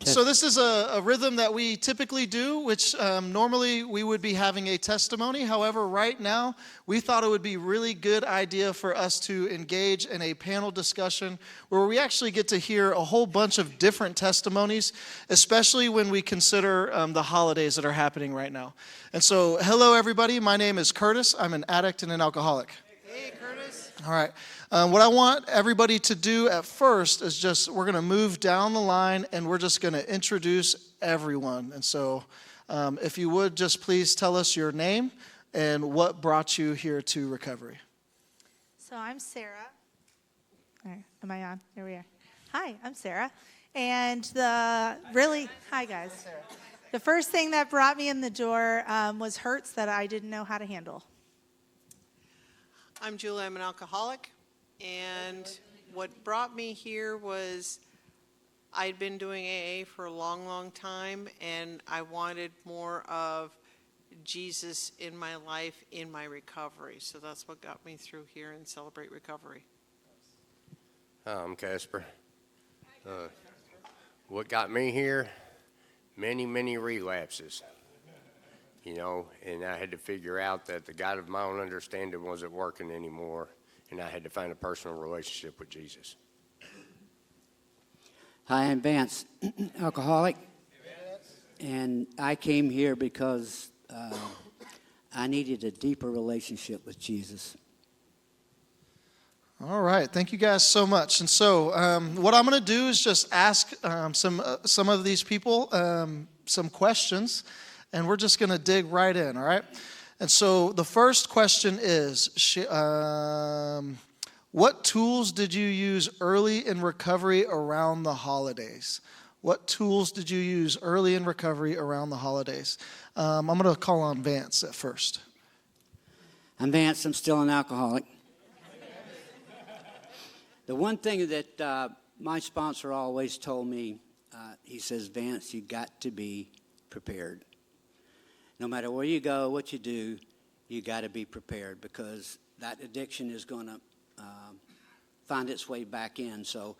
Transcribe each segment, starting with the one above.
So this is a rhythm that we typically do, which normally we would be having a testimony. However, right now, we thought it would be a really good idea for us to engage in a panel discussion where we actually get to hear a whole bunch of different testimonies, especially when we consider the holidays that are happening right now. And so, hello everybody, my name is Curtis. I'm an addict and an alcoholic. Hey, Curtis. All right. What I want everybody to do at first is just, we're going to move down the line and we're just going to introduce everyone. And so if you would just please tell us your name and what brought you here to recovery. So I'm Sarah. All right, am I on? There we are. Hi, I'm Sarah. And hi guys. The first thing that brought me in the door was hurts that I didn't know how to handle. I'm Julie. I'm an alcoholic. And what brought me here was I'd been doing AA for a long, long time, and I wanted more of Jesus in my life, in my recovery. So that's what got me through here and Celebrate Recovery. Hi, I'm Casper. What got me here? Many relapses. And I had to figure out that the God of my own understanding wasn't working anymore, and I had to find a personal relationship with Jesus. Hi, I'm Vance, alcoholic, and I came here because I needed a deeper relationship with Jesus. All right, thank you guys so much. And so what I'm going to do is just ask some of these people some questions, and we're just going to dig right in, all right? And so the first question is, what tools did you use early in recovery around the holidays? What tools did you use early in recovery around the holidays? I'm going to call on Vance at first. I'm Vance. I'm still an alcoholic. The one thing that my sponsor always told me, he says, Vance, you got to be prepared. No matter where you go, what you do, you got to be prepared because that addiction is going to find its way back in. So,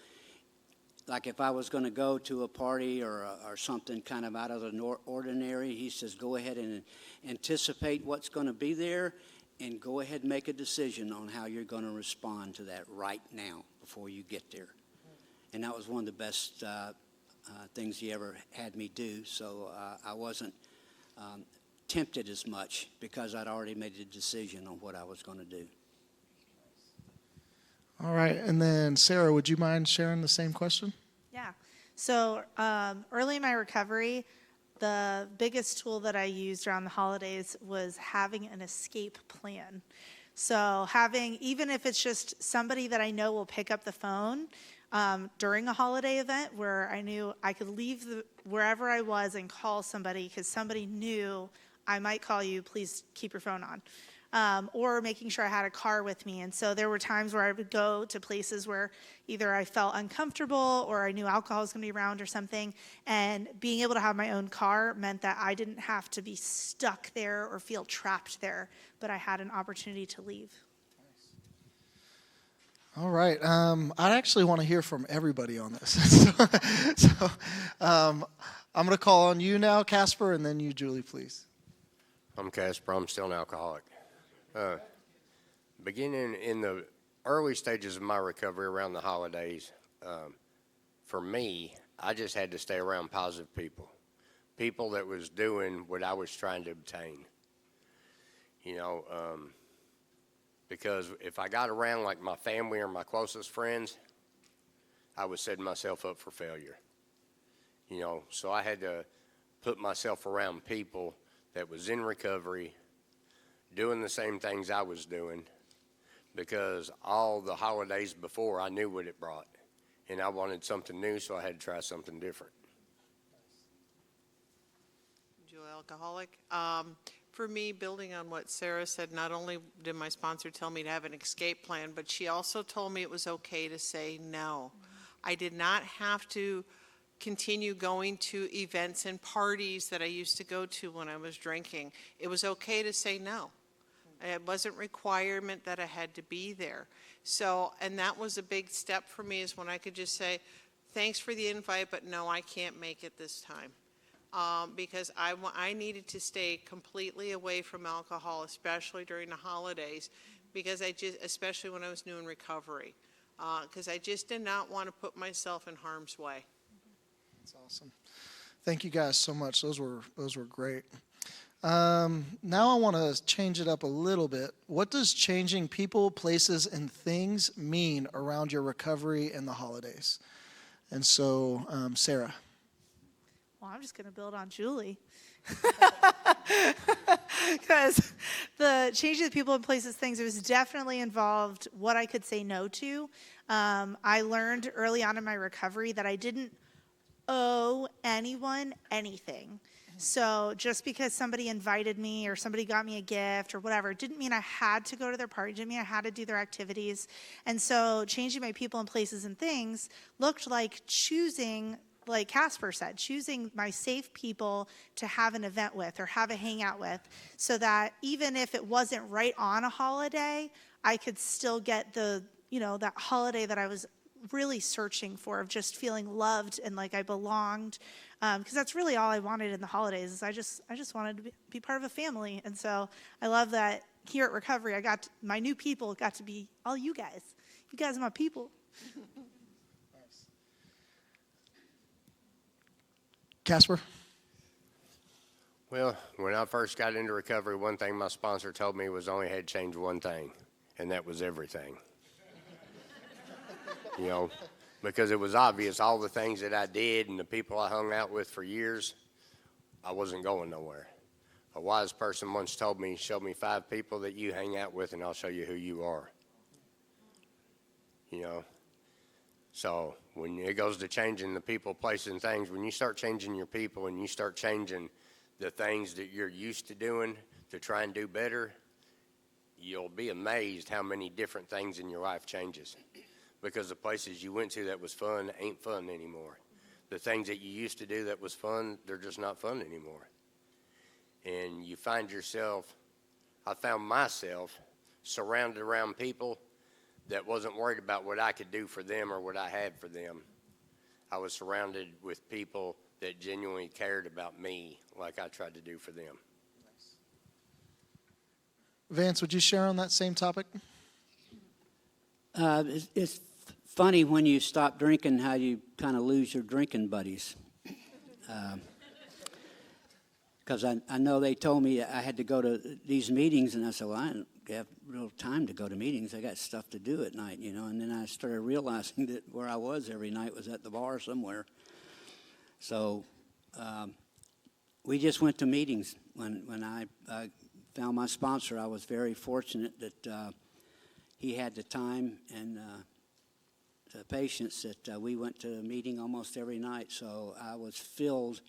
like if I was going to go to a party or something kind of out of the ordinary, he says, go ahead and anticipate what's going to be there and go ahead and make a decision on how you're going to respond to that right now before you get there. And that was one of the best things he ever had me do. So I wasn't tempted as much because I'd already made a decision on what I was going to do. All right, and then Sarah, would you mind sharing the same question? Yeah. So early in my recovery, the biggest tool that I used around the holidays was having an escape plan. So even if it's just somebody that I know will pick up the phone during a holiday event where I knew I could leave wherever I was and call somebody because somebody knew I might call you, please keep your phone on. Or making sure I had a car with me. And so there were times where I would go to places where either I felt uncomfortable or I knew alcohol was going to be around or something. And being able to have my own car meant that I didn't have to be stuck there or feel trapped there, but I had an opportunity to leave. All right. I actually want to hear from everybody on this. so I'm going to call on you now, Casper, and then you, Julie, please. I'm Casper. I'm still an alcoholic. Beginning in the early stages of my recovery around the holidays, for me, I just had to stay around positive people that was doing what I was trying to obtain. Because if I got around like my family or my closest friends, I was setting myself up for failure. So I had to put myself around people that was in recovery, doing the same things I was doing, because all the holidays before I knew what it brought, and I wanted something new, so I had to try something different. Julie, alcoholic. For me, building on what Sarah said, not only did my sponsor tell me to have an escape plan, but she also told me it was okay to say no. I did not have to continue going to events and parties that I used to go to when I was drinking. It was okay to say no. It wasn't requirement that I had to be there. So, and that was a big step for me, is when I could just say, thanks for the invite, but no, I can't make it this time. Because I needed to stay completely away from alcohol, especially during the holidays, because especially when I was new in recovery, because I just did not want to put myself in harm's way. That's awesome. Thank you guys so much. Those were great. Now I want to change it up a little bit. What does changing people, places, and things mean around your recovery and the holidays? And so, Sarah. Well, I'm just going to build on Julie. Because the changing the people and places, things, it was definitely involved what I could say no to. I learned early on in my recovery that I didn't owe anyone anything. So just because somebody invited me or somebody got me a gift or whatever, didn't mean I had to go to their party, didn't mean I had to do their activities. And so changing my people and places and things looked like choosing, like Casper said, choosing my safe people to have an event with or have a hangout with, so that even if it wasn't right on a holiday, I could still get the, that holiday that I was really searching for, of just feeling loved and like I belonged. Because that's really all I wanted in the holidays, is I just wanted to be part of a family. And so I love that here at Recovery, my new people got to be all you guys. You guys are my people. Casper? Well, when I first got into recovery, one thing my sponsor told me was I only had to change one thing, and that was everything. Because it was obvious all the things that I did and the people I hung out with for years, I wasn't going nowhere. A wise person once told me, show me 5 people that you hang out with and I'll show you who you are. So when it goes to changing the people, places, and things, when you start changing your people and you start changing the things that you're used to doing to try and do better, you'll be amazed how many different things in your life changes. Because the places you went to that was fun ain't fun anymore. The things that you used to do that was fun, they're just not fun anymore. And you find yourself, I found myself surrounded around people that wasn't worried about what I could do for them or what I had for them. I was surrounded with people that genuinely cared about me like I tried to do for them. Vance, would you share on that same topic? It's funny when you stop drinking how you kind of lose your drinking buddies. Because I know they told me I had to go to these meetings, and I said, well, I don't have real time to go to meetings. I got stuff to do at night, And then I started realizing that where I was every night was at the bar somewhere. So we just went to meetings. When I found my sponsor, I was very fortunate that he had the time and the patience that we went to a meeting almost every night. So I was filled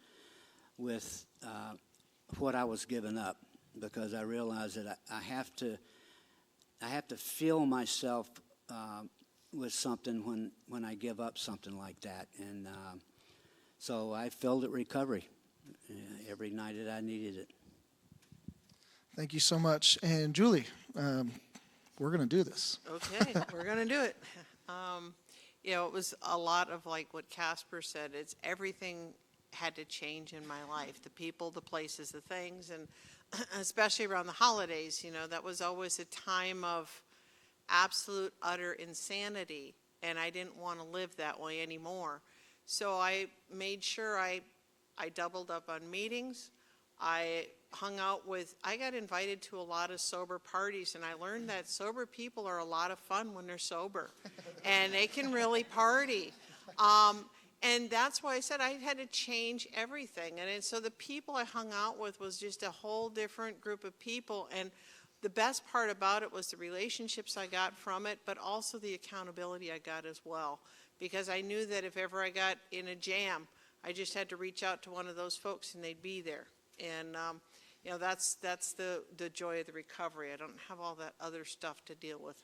with what I was giving up, because I realized that I have to fill myself with something when I give up something like that. And so I filled at recovery every night that I needed it. Thank you so much. And Julie, we're going to do this. Okay, we're going to do it. It was a lot of like what Casper said. It's everything had to change in my life. The people, the places, the things, and especially around the holidays, that was always a time of absolute, utter insanity, and I didn't want to live that way anymore. So I made sure I doubled up on meetings. I got invited to a lot of sober parties, and I learned that sober people are a lot of fun when they're sober, and they can really party. And that's why I said I had to change everything. So the people I hung out with was just a whole different group of people. And the best part about it was the relationships I got from it, but also the accountability I got as well. Because I knew that if ever I got in a jam, I just had to reach out to one of those folks and they'd be there. And, that's the joy of the recovery. I don't have all that other stuff to deal with.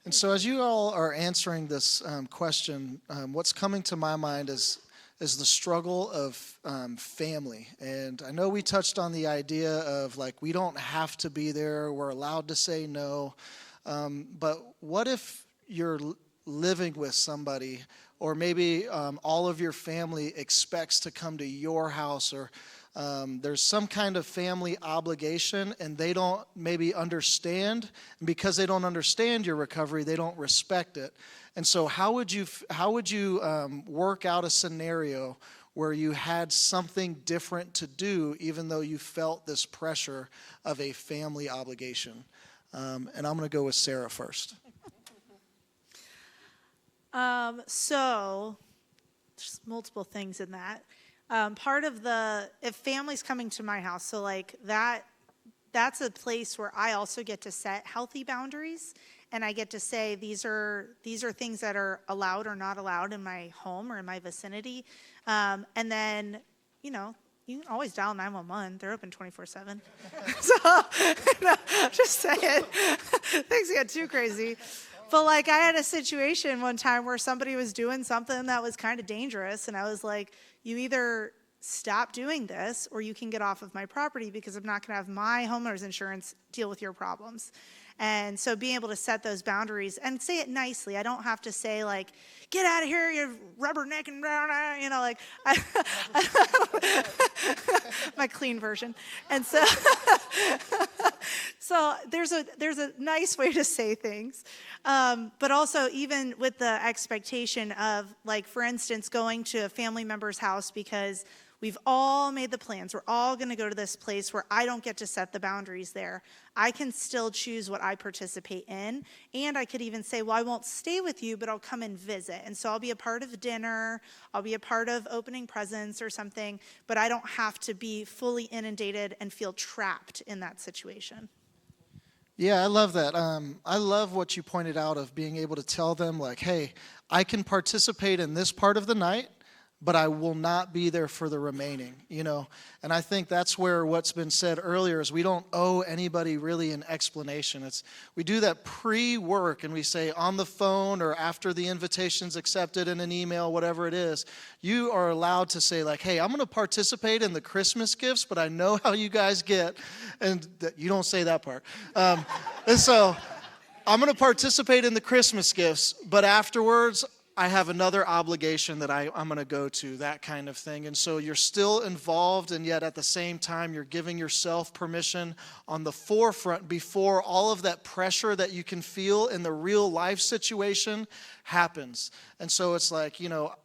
And so as you all are answering this question, what's coming to my mind is the struggle of family. And I know we touched on the idea of like, we don't have to be there, we're allowed to say no. But what if you're living with somebody, or maybe all of your family expects to come to your house, or there's some kind of family obligation and they don't maybe understand. And because they don't understand your recovery, they don't respect it. And so how would you work out a scenario where you had something different to do even though you felt this pressure of a family obligation? And I'm going to go with Sarah first. So there's multiple things in that. Part of if family's coming to my house, so like that's a place where I also get to set healthy boundaries, and I get to say these are things that are allowed or not allowed in my home or in my vicinity. And then, you can always dial 911. They're open 24/7. So, just saying, things get too crazy. But like I had a situation one time where somebody was doing something that was kind of dangerous, and I was like, you either stop doing this or you can get off of my property, because I'm not going to have my homeowner's insurance deal with your problems. And so being able to set those boundaries and say it nicely. I don't have to say like, get out of here, you rubbernecking, like my clean version. And so so there's a nice way to say things. But also even with the expectation of, like, for instance, going to a family member's house because we've all made the plans. We're all going to go to this place where I don't get to set the boundaries there. I can still choose what I participate in. And I could even say, well, I won't stay with you, but I'll come and visit. And so I'll be a part of dinner. I'll be a part of opening presents or something. But I don't have to be fully inundated and feel trapped in that situation. Yeah, I love that. I love what you pointed out of being able to tell them, like, hey, I can participate in this part of the night, but I will not be there for the remaining, And I think that's where what's been said earlier is we don't owe anybody really an explanation. We do that pre-work, and we say on the phone or after the invitation's accepted in an email, whatever it is, you are allowed to say like, hey, I'm going to participate in the Christmas gifts, but I know how you guys get, and you don't say that part. And so I'm going to participate in the Christmas gifts, but afterwards, I have another obligation that I'm going to go to, that kind of thing. And so you're still involved, and yet at the same time, you're giving yourself permission on the forefront before all of that pressure that you can feel in the real life situation happens. And so it's like,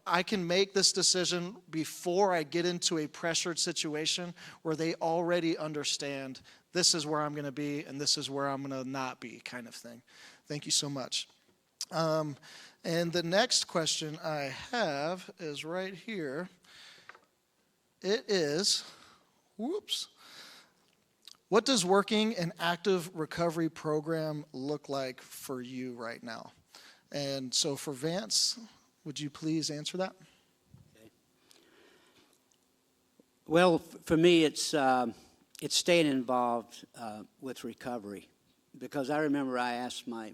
I can make this decision before I get into a pressured situation where they already understand this is where I'm going to be and this is where I'm going to not be, kind of thing. Thank you so much. And the next question I have is right here. It is, what does working an active recovery program look like for you right now? And so for Vance, would you please answer that? Okay. Well, for me, it's staying involved with recovery, because I remember I asked my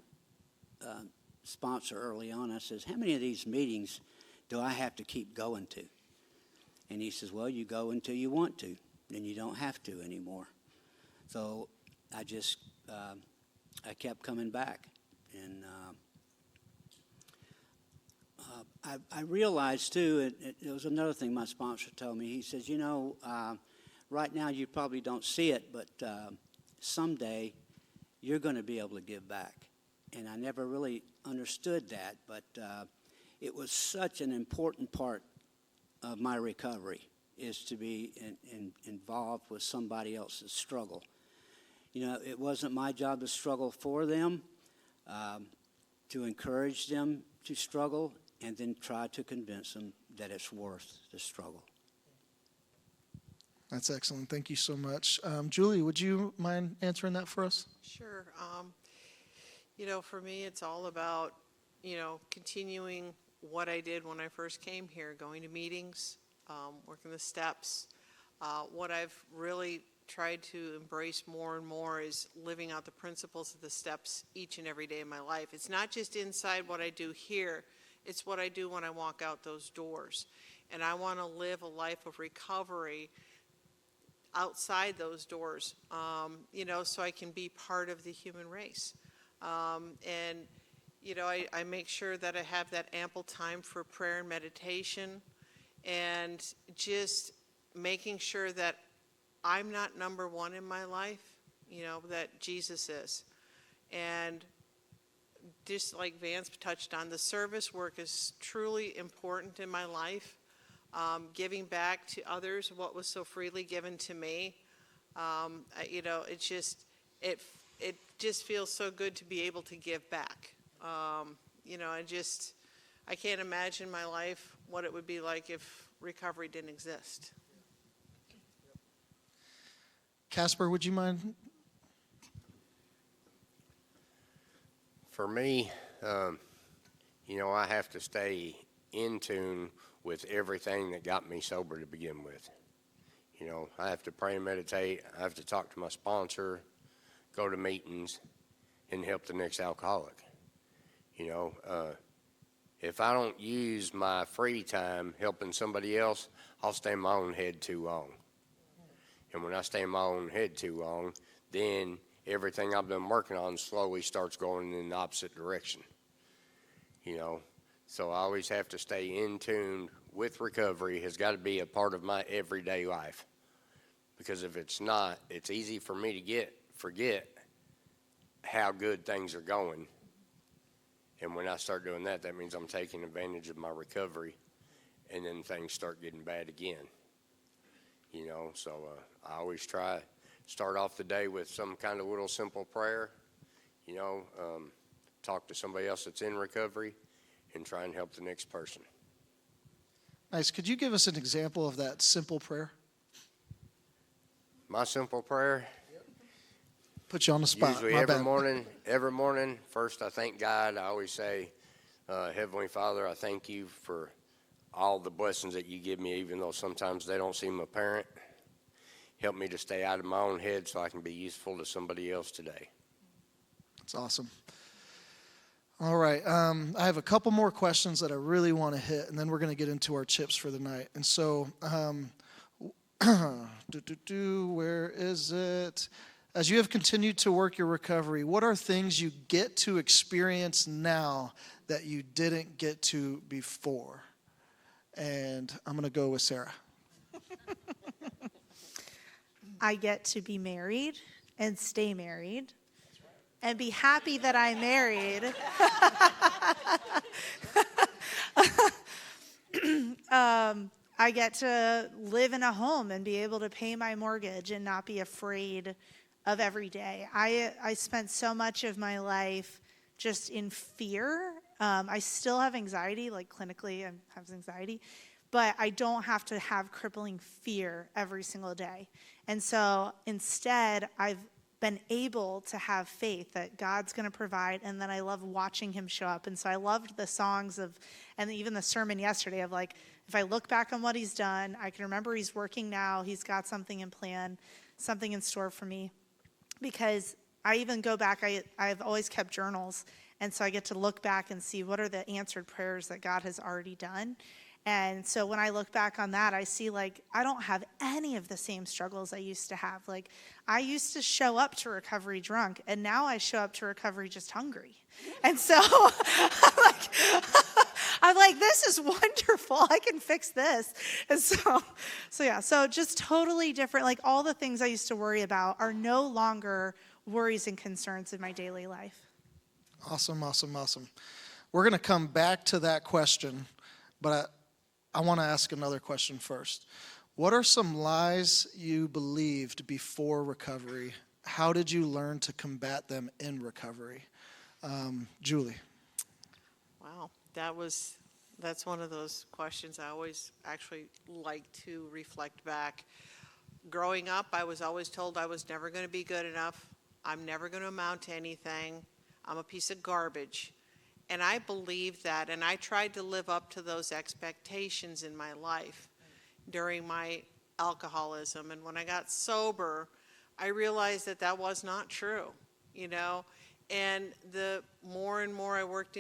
sponsor early on, I says, how many of these meetings do I have to keep going to? And he says, well, you go until you want to, then you don't have to anymore. So I just, I kept coming back. And I realized too, it was another thing my sponsor told me. He says, right now you probably don't see it, but someday you're going to be able to give back. And I never really understood that, but it was such an important part of my recovery, is to be involved with somebody else's struggle. It wasn't my job to struggle for them, to encourage them to struggle, and then try to convince them that it's worth the struggle. That's excellent. Thank you so much. Julie, would you mind answering that for us? Sure. For me, it's all about, continuing what I did when I first came here, going to meetings, working the steps. What I've really tried to embrace more and more is living out the principles of the steps each and every day of my life. It's not just inside what I do here, it's what I do when I walk out those doors. And I want to live a life of recovery outside those doors, so I can be part of the human race. And, I make sure that I have that ample time for prayer and meditation, and just making sure that I'm not number one in my life, that Jesus is. And just like Vance touched on, the service work is truly important in my life. Giving back to others what was so freely given to me. It just feels so good to be able to give back. I can't imagine my life, what it would be like if recovery didn't exist. Casper, would you mind? For me, I have to stay in tune with everything that got me sober to begin with. I have to pray and meditate. I have to talk to my sponsor, go to meetings, and help the next alcoholic. If I don't use my free time helping somebody else, I'll stay in my own head too long. And when I stay in my own head too long, then everything I've been working on slowly starts going in the opposite direction. So I always have to stay in tune with recovery. Has got to be a part of my everyday life. Because if it's not, it's easy for me to forget how good things are going. And when I start doing that, that means I'm taking advantage of my recovery, and then things start getting bad again. So I always try start off the day with some kind of little simple prayer, talk to somebody else that's in recovery, and try and help the next person. Nice. Could you give us an example of that simple prayer? My simple prayer, Put you on the spot. usually My every morning, first I thank God. I always say, Heavenly Father, I thank you for all the blessings that you give me, even though sometimes they don't seem apparent. Help me to stay out of my own head so I can be useful to somebody else today. That's awesome. All right. I have a couple more questions that I really want to hit, and then we're going to get into our chips for the night. And so, where is it? As you have continued to work your recovery, what are things you get to experience now that you didn't get to before? And I'm going to go with Sarah. I get to be married and stay married and be happy that I'm married. I get to live in a home and be able to pay my mortgage and not be afraid of every day. I spent so much of my life just in fear. I still have anxiety, like clinically I have anxiety, but I don't have to have crippling fear every single day. And so instead, I've been able to have faith that God's going to provide, and then I love watching him show up. And so I loved the songs and even the sermon yesterday of like, if I look back on what he's done, I can remember he's working now, he's got something in plan, something in store for me. Because I even go back, I've always kept journals, and so I get to look back and see what are the answered prayers that God has already done. And so when I look back on that, I see like I don't have any of the same struggles I used to have. Like I used to show up to recovery drunk, and now I show up to recovery just hungry. And so I'm like, this is wonderful. I can fix this. And so just totally different. Like all the things I used to worry about are no longer worries and concerns in my daily life. Awesome. We're going to come back to that question, but I want to ask another question first. What are some lies you believed before recovery? How did you learn to combat them in recovery? Julie. Wow, that's one of those questions I always actually like to reflect back. Growing up, I was always told I was never going to be good enough. I'm never going to amount to anything. I'm a piece of garbage. And I believed that, and I tried to live up to those expectations in my life during my alcoholism. And when I got sober, I realized that that was not true, And the more and more I worked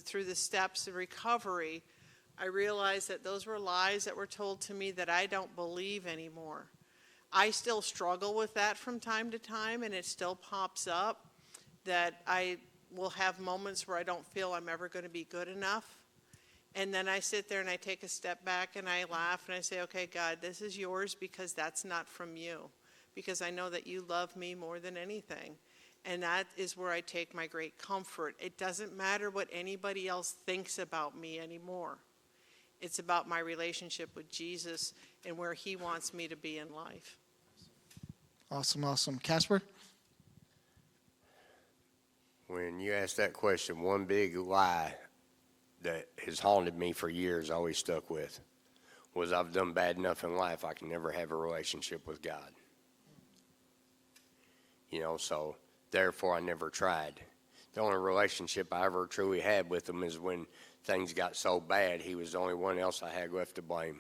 through the steps of recovery, I realized that those were lies that were told to me that I don't believe anymore. I still struggle with that from time to time, and it still pops up that I will have moments where I don't feel I'm ever going to be good enough. And then I sit there and I take a step back and I laugh and I say, okay, God, this is yours because that's not from you. Because I know that you love me more than anything. And that is where I take my great comfort. It doesn't matter what anybody else thinks about me anymore. It's about my relationship with Jesus and where he wants me to be in life. Awesome, awesome. Casper? When you ask that question, one big lie that has haunted me for years, always stuck with, was I've done bad enough in life I can never have a relationship with God. You know, so therefore I never tried. The only relationship I ever truly had with him is when things got so bad, he was the only one else I had left to blame.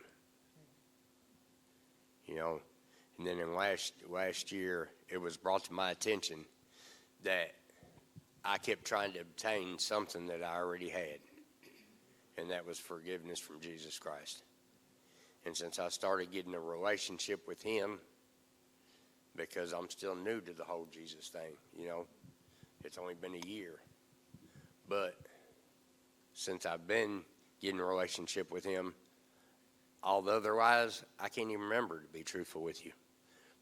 You know, and then in last year, it was brought to my attention that I kept trying to obtain something that I already had, and that was forgiveness from Jesus Christ. And since I started getting a relationship with him, because I'm still new to the whole Jesus thing, you know, it's only been a year. But since I've been getting a relationship with him, all the other lies, I can't even remember, to be truthful with you,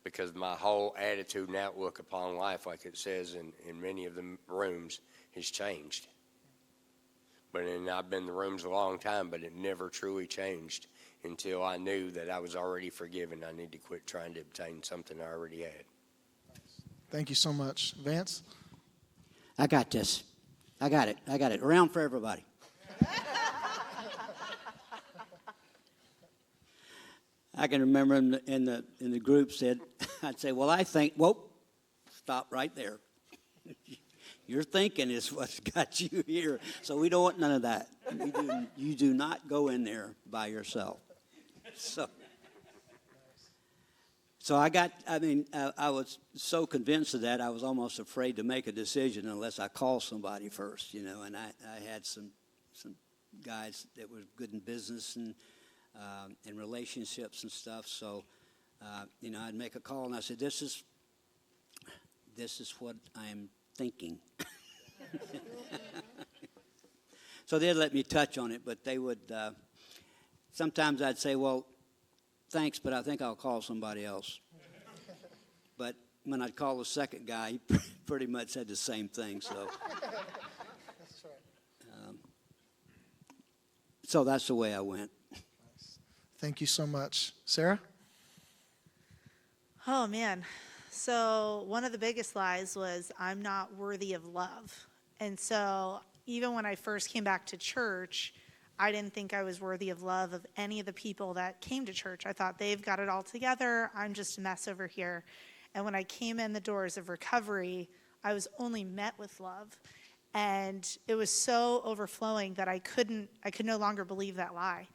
because my whole attitude and outlook upon life, like it says in many of the rooms, has changed. And I've been in the rooms a long time, but it never truly changed until I knew that I was already forgiven. I need to quit trying to obtain something I already had. Thank you so much. Vance? I got this. I got it. Around for everybody. I can remember in the groups that I'd say, well, I think, whoa, stop right there. Your thinking is what's got you here, so we don't want none of that. You do not go in there by yourself. So I was so convinced of that, I was almost afraid to make a decision unless I called somebody first, you know, and I had some guys that were good in business and relationships and stuff, so, you know, I'd make a call and I said, this is what I'm thinking. So they'd let me touch on it, but they would, sometimes I'd say, well, thanks, but I think I'll call somebody else. But when I'd call the second guy, he pretty much said the same thing, so. So that's the way I went. Thank you so much. Sarah? Oh, man. So one of the biggest lies was I'm not worthy of love. And so even when I first came back to church, I didn't think I was worthy of love of any of the people that came to church. I thought they've got it all together. I'm just a mess over here. And when I came in the doors of recovery, I was only met with love. And it was so overflowing that I could no longer believe that lie,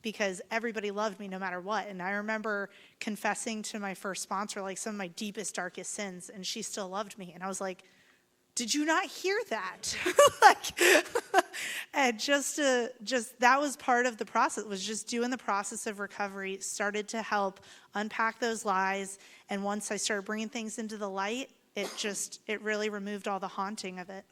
because everybody loved me no matter what. And I remember confessing to my first sponsor, like, some of my deepest, darkest sins, and she still loved me. And I was like, did you not hear that? And just that was part of the process, was just doing the process of recovery, started to help unpack those lies. And once I started bringing things into the light, it really removed all the haunting of it.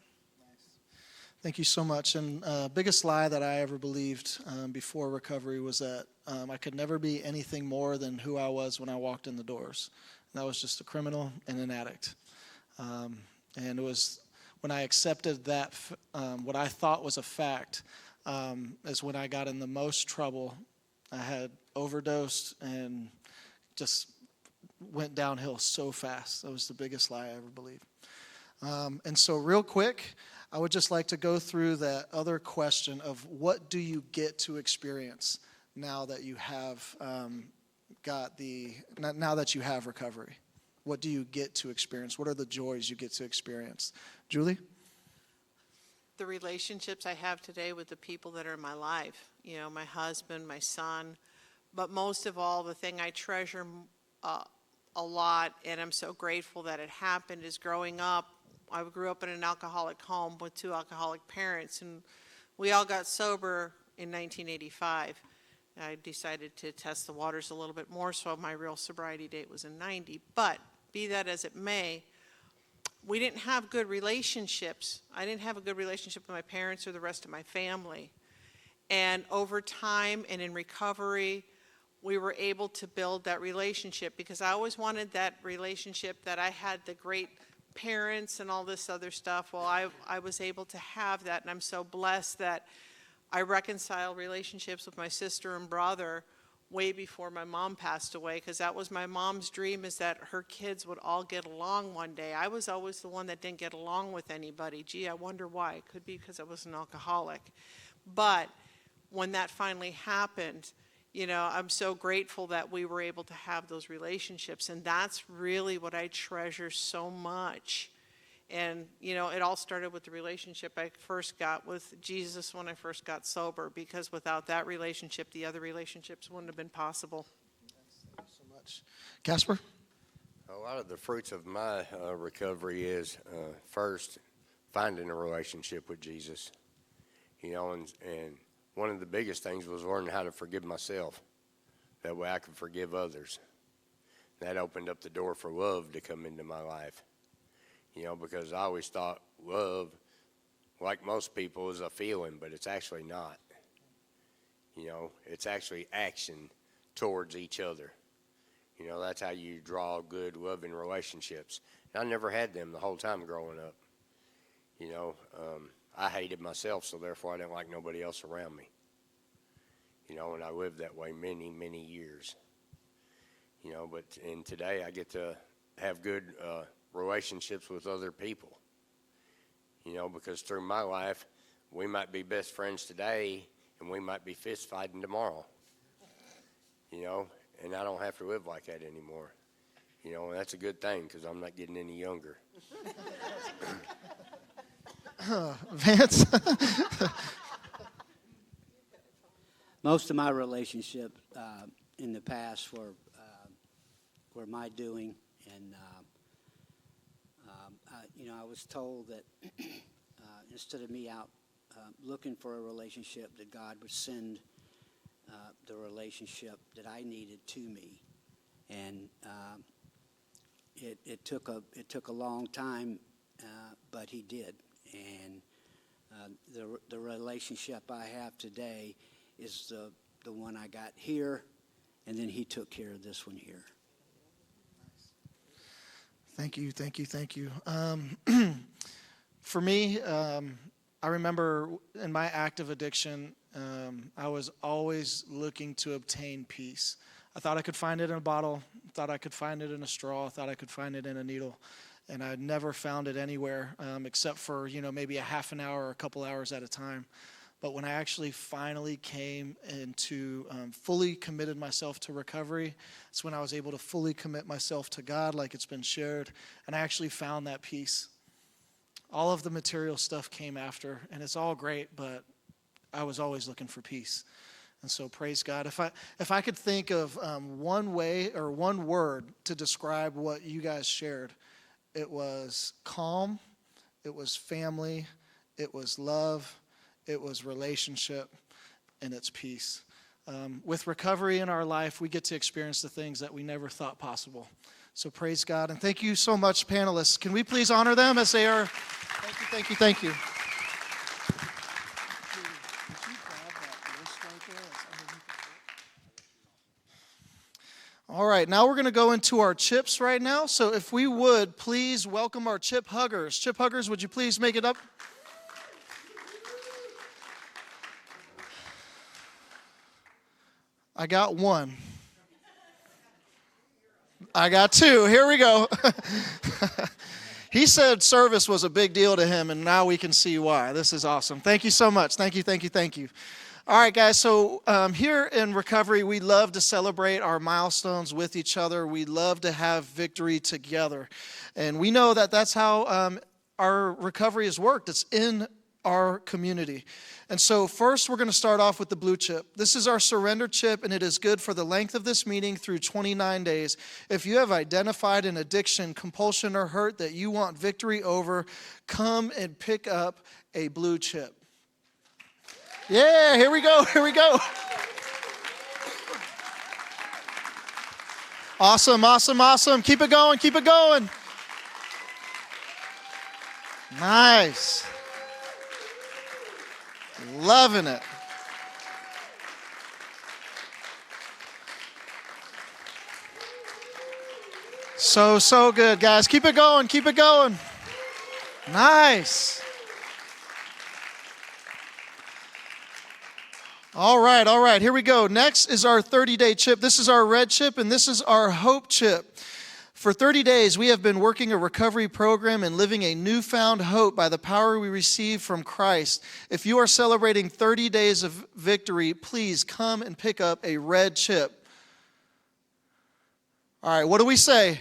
Thank you so much. And biggest lie that I ever believed before recovery was that I could never be anything more than who I was when I walked in the doors. And that was just a criminal and an addict. And it was when I accepted that, what I thought was a fact, is when I got in the most trouble. I had overdosed and just went downhill so fast. That was the biggest lie I ever believed. And so real quick, I would just like to go through that other question of what do you get to experience now that you have now that you have recovery? What do you get to experience? What are the joys you get to experience? Julie? The relationships I have today with the people that are in my life, you know, my husband, my son, but most of all, the thing I treasure a lot, and I'm so grateful that it happened, is growing up. I grew up in an alcoholic home with two alcoholic parents, and we all got sober in 1985. I decided to test the waters a little bit more, so my real sobriety date was in 90. But be that as it may, we didn't have good relationships. I didn't have a good relationship with my parents or the rest of my family. And over time and in recovery, we were able to build that relationship, because I always wanted that relationship that I had the great parents and all this other stuff. Well, I was able to have that, and I'm so blessed that I reconcile relationships with my sister and brother way before my mom passed away, because that was my mom's dream, is that her kids would all get along one day. I was always the one that didn't get along with anybody. Gee, I wonder why. It could be because I was an alcoholic. But when that finally happened, you know, I'm so grateful that we were able to have those relationships, and that's really what I treasure so much. And, you know, it all started with the relationship I first got with Jesus when I first got sober, because without that relationship, the other relationships wouldn't have been possible. Thanks so much. Casper? A lot of the fruits of my recovery is first finding a relationship with Jesus, you know, and one of the biggest things was learning how to forgive myself. That way I could forgive others. That opened up the door for love to come into my life. You know, because I always thought love, like most people, is a feeling, but it's actually not. You know, it's actually action towards each other. You know, that's how you draw good, loving relationships. And I never had them the whole time growing up. You know, I hated myself, so therefore I didn't like nobody else around me. You know, and I lived that way many, many years. You know, and today I get to have good relationships with other people. You know, because through my life, we might be best friends today, and we might be fist fighting tomorrow. You know, and I don't have to live like that anymore. You know, and that's a good thing, because I'm not getting any younger. Vance? Most of my relationship in the past were my doing, and you know, I was told that instead of me out looking for a relationship, that God would send the relationship that I needed to me, and it took a long time, but He did, and the relationship I have today is the one I got here, and then He took care of this one here. Thank you, thank you, thank you. For me, I remember in my active addiction, I was always looking to obtain peace. I thought I could find it in a bottle, thought I could find it in a straw, thought I could find it in a needle, and I never found it anywhere except for, you know, maybe a half an hour or a couple hours at a time. But when I actually finally came into fully committed myself to recovery, it's when I was able to fully commit myself to God, like it's been shared, and I actually found that peace. All of the material stuff came after, and it's all great, but I was always looking for peace. And so praise God. If I could think of one way or one word to describe what you guys shared, it was calm, it was family, it was love, it was relationship, and it's peace. With recovery in our life, we get to experience the things that we never thought possible. So praise God. And thank you so much, panelists. Can we please honor them as they are? Thank you, thank you, thank you. All right, now we're going to go into our chips right now. So if we would, please welcome our chip huggers. Chip huggers, would you please make it up? I got one. I got two. Here we go. He said service was a big deal to him, and now we can see why. This is awesome. Thank you so much. Thank you, thank you, thank you. All right, guys, so here in recovery, we love to celebrate our milestones with each other. We love to have victory together. And we know that that's how our recovery has worked. It's in our community. And so first, we're going to start off with the blue chip. This is our surrender chip, and it is good for the length of this meeting through 29 days. If you have identified an addiction, compulsion, or hurt that you want victory over, come and pick up a blue chip. Yeah, here we go, here we go. Awesome, awesome, awesome. Keep it going, keep it going. Nice. Loving it. So good, guys. Keep it going. Keep it going. Nice. All right. Here we go. Next is our 30-day chip. This is our red chip, and this is our hope chip. For 30 days, we have been working a recovery program and living a newfound hope by the power we receive from Christ. If you are celebrating 30 days of victory, please come and pick up a red chip. All right, what do we say?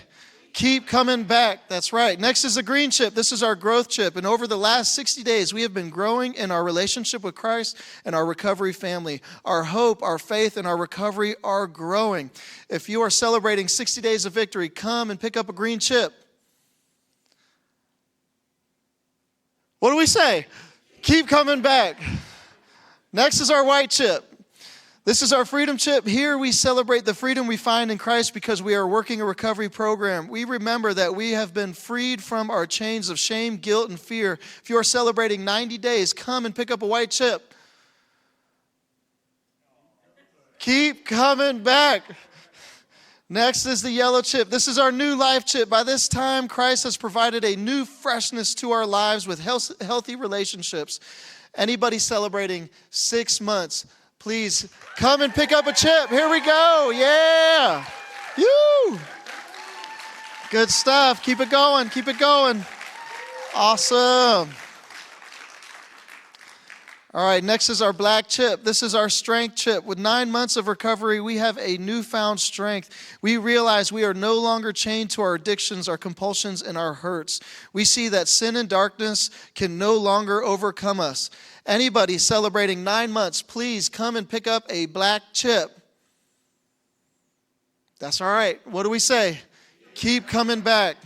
Keep coming back. That's right. Next is a green chip. This is our growth chip. And over the last 60 days, we have been growing in our relationship with Christ and our recovery family. Our hope, our faith, and our recovery are growing. If you are celebrating 60 days of victory, come and pick up a green chip. What do we say? Keep coming back. Next is our white chip. This is our freedom chip. Here we celebrate the freedom we find in Christ because we are working a recovery program. We remember that we have been freed from our chains of shame, guilt, and fear. If you are celebrating 90 days, come and pick up a white chip. Keep coming back. Next is the yellow chip. This is our new life chip. By this time, Christ has provided a new freshness to our lives with healthy relationships. Anybody celebrating 6 months, please come and pick up a chip. Here we go. Yeah. Woo. Good stuff. Keep it going. Keep it going. Awesome. All right, next is our black chip. This is our strength chip. With 9 months of recovery, we have a newfound strength. We realize we are no longer chained to our addictions, our compulsions, and our hurts. We see that sin and darkness can no longer overcome us. Anybody celebrating 9 months, please come and pick up a black chip. That's all right. What do we say? Keep coming back.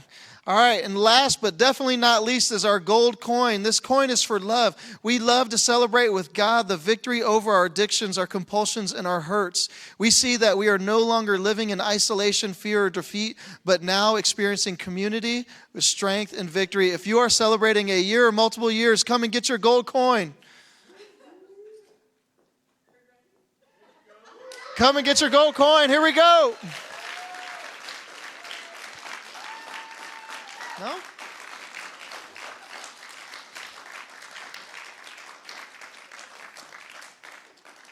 All right, and last but definitely not least is our gold coin. This coin is for love. We love to celebrate with God the victory over our addictions, our compulsions, and our hurts. We see that we are no longer living in isolation, fear, or defeat, but now experiencing community with strength and victory. If you are celebrating a year or multiple years, come and get your gold coin. Come and get your gold coin. Here we go. No?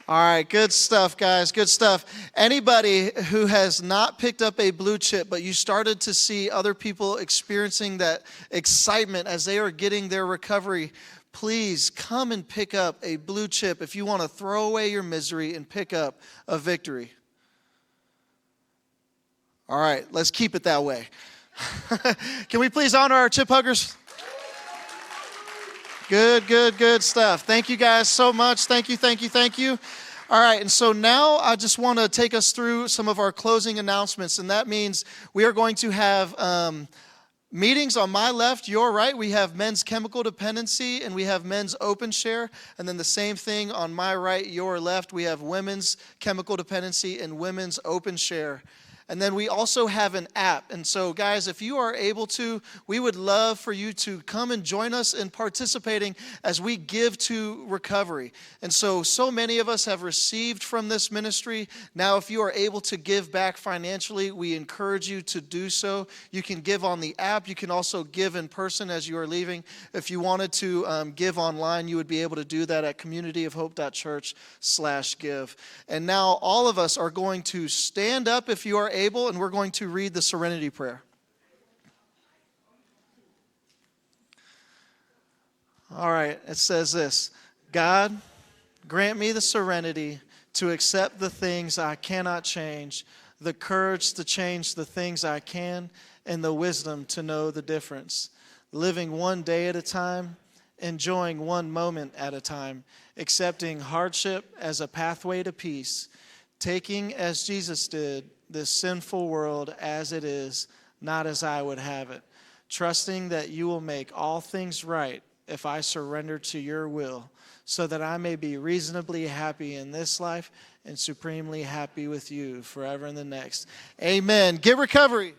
All right, good stuff, guys, good stuff. Anybody who has not picked up a blue chip, but you started to see other people experiencing that excitement as they are getting their recovery, please come and pick up a blue chip if you want to throw away your misery and pick up a victory. All right, let's keep it that way. Can we please honor our chip huggers? Good stuff. Thank you guys so much. Thank you. All right, and so now I just want to take us through some of our closing announcements, and that means we are going to have meetings on my left, your right. We have men's chemical dependency, and we have men's open share, and then the same thing on my right, your left. We have women's chemical dependency and women's open share. And then we also have an app. And so, guys, if you are able to, we would love for you to come and join us in participating as we give to recovery. And so many of us have received from this ministry. Now, if you are able to give back financially, we encourage you to do so. You can give on the app. You can also give in person as you are leaving. If you wanted to give online, you would be able to do that at communityofhope.church/give. And now all of us are going to stand up if you are able, and we're going to read the serenity prayer. All right, it says this: God, grant me the serenity to accept the things I cannot change, the courage to change the things I can, and the wisdom to know the difference. Living one day at a time, enjoying one moment at a time, accepting hardship as a pathway to peace, taking as Jesus did this sinful world as it is, not as I would have it, trusting that you will make all things right if I surrender to your will, so that I may be reasonably happy in this life and supremely happy with you forever in the next. Amen. Get recovery.